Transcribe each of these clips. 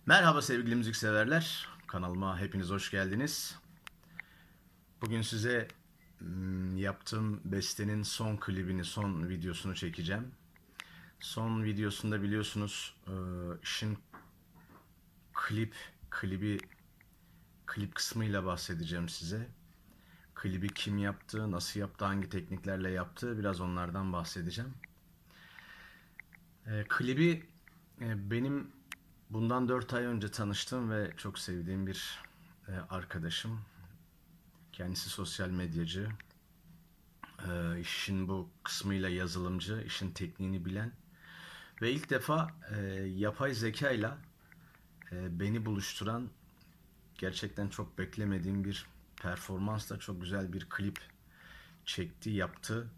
Merhaba sevgili müzikseverler. Kanalıma hepiniz hoş geldiniz. Bugün size yaptığım bestenin son klibini, son videosunu çekeceğim. Son videosunda biliyorsunuz işin klibi, klip kısmıyla bahsedeceğim size. Klibi kim yaptı, nasıl yaptı, hangi tekniklerle yaptı, biraz onlardan bahsedeceğim. Klibi benim bundan 4 ay önce tanıştığım ve çok sevdiğim bir arkadaşım. Kendisi sosyal medyacı, işin bu kısmıyla yazılımcı, işin tekniğini bilen ve ilk defa yapay zeka ile beni buluşturan gerçekten çok beklemediğim bir performansla çok güzel bir klip çekti, yaptı.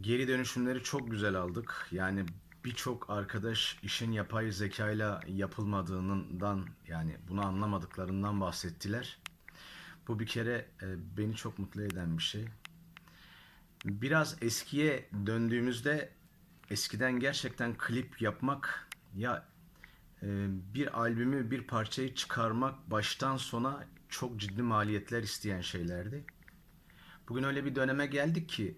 Geri dönüşümleri çok güzel aldık. Yani birçok arkadaş işin yapay zeka ile yapılmadığından yani bunu anlamadıklarından bahsettiler. Bu bir kere beni çok mutlu eden bir şey. Biraz eskiye döndüğümüzde eskiden gerçekten klip yapmak ya bir albümü bir parçayı çıkarmak baştan sona çok ciddi maliyetler isteyen şeylerdi. Bugün öyle bir döneme geldik ki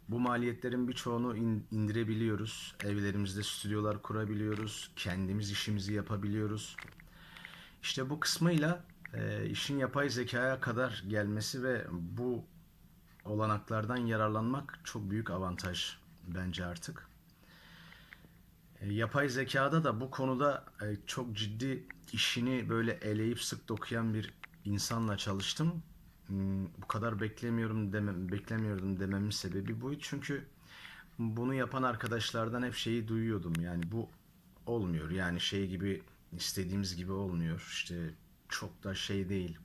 bu maliyetlerin birçoğunu indirebiliyoruz. Evlerimizde stüdyolar kurabiliyoruz. Kendimiz işimizi yapabiliyoruz. İşte bu kısmıyla işin yapay zekaya kadar gelmesi ve bu olanaklardan yararlanmak çok büyük avantaj bence artık. Yapay zekada da bu konuda çok ciddi işini böyle eleyip sık dokuyan bir insanla çalıştım. Bu kadar beklemiyordum dememin sebebi bu. Çünkü bunu yapan arkadaşlardan hep şeyi duyuyordum. Yani bu olmuyor. Yani şey gibi istediğimiz gibi olmuyor. İşte çok da şey değil.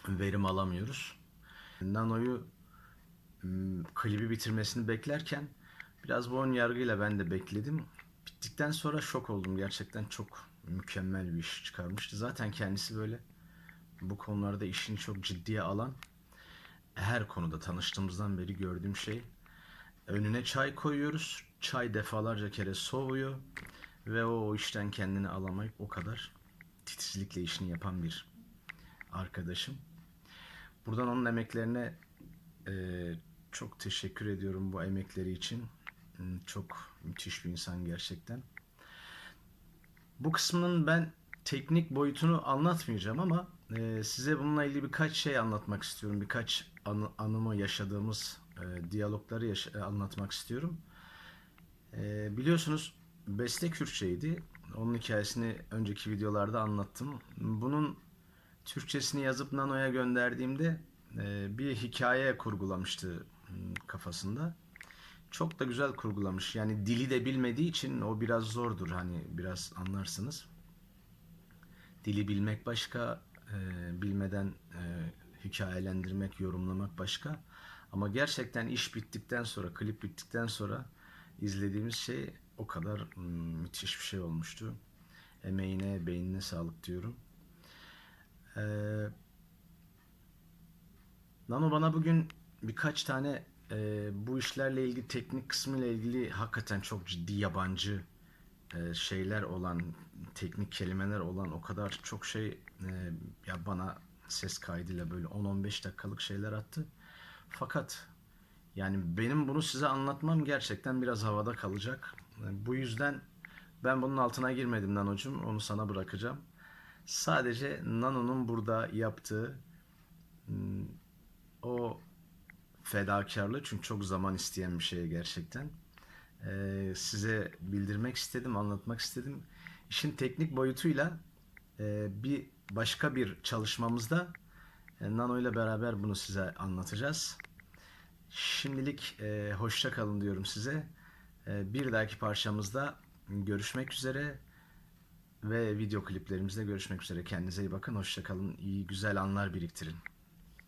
Verim alamıyoruz. Nano'yu klibi bitirmesini beklerken biraz bu ön yargıyla ben de bekledim. Bittikten sonra şok oldum. Gerçekten çok mükemmel bir iş çıkarmıştı. Zaten kendisi böyle bu konularda işini çok ciddiye alan, her konuda tanıştığımızdan beri gördüğüm şey, önüne çay koyuyoruz. Çay defalarca kere soğuyor ve o işten kendini alamayıp o kadar titizlikle işini yapan bir arkadaşım. Buradan onun emeklerine Ee, çok teşekkür ediyorum bu emekleri için. Çok müthiş bir insan gerçekten. Bu kısmının ben teknik boyutunu anlatmayacağım ama size bununla ilgili birkaç şey anlatmak istiyorum. Birkaç anımı yaşadığımız diyalogları anlatmak istiyorum. Biliyorsunuz beste Kürtçeydi. Onun hikayesini önceki videolarda anlattım. Bunun Türkçesini yazıp Nano'ya gönderdiğimde bir hikaye kurgulamıştı kafasında. Çok da güzel kurgulamış. Yani dili de bilmediği için o biraz zordur. Hani biraz anlarsınız. Dili bilmek başka, bilmeden hikayelendirmek, yorumlamak başka. Ama gerçekten iş bittikten sonra, klip bittikten sonra izlediğimiz şey o kadar müthiş bir şey olmuştu. Emeğine, beynine sağlık diyorum. Ee, Nano bana bugün birkaç tane bu işlerle ilgili teknik kısmı ile ilgili hakikaten çok ciddi yabancı şeyler olan, teknik kelimeler olan o kadar çok şey ya bana ses kaydıyla böyle 10-15 dakikalık şeyler attı. Fakat yani benim bunu size anlatmam gerçekten biraz havada kalacak. Bu yüzden ben bunun altına girmedim Nano'cum. Onu sana bırakacağım. Sadece Nano'nun burada yaptığı o fedakarlığı, çünkü çok zaman isteyen bir şey gerçekten. Size bildirmek istedim, anlatmak istedim. İşin teknik boyutuyla bir başka bir çalışmamızda Nano ile beraber bunu size anlatacağız. Şimdilik hoşça kalın diyorum size. Bir dahaki parçamızda görüşmek üzere ve video kliplerimizde görüşmek üzere. Kendinize iyi bakın, hoşça kalın, iyi güzel anlar biriktirin.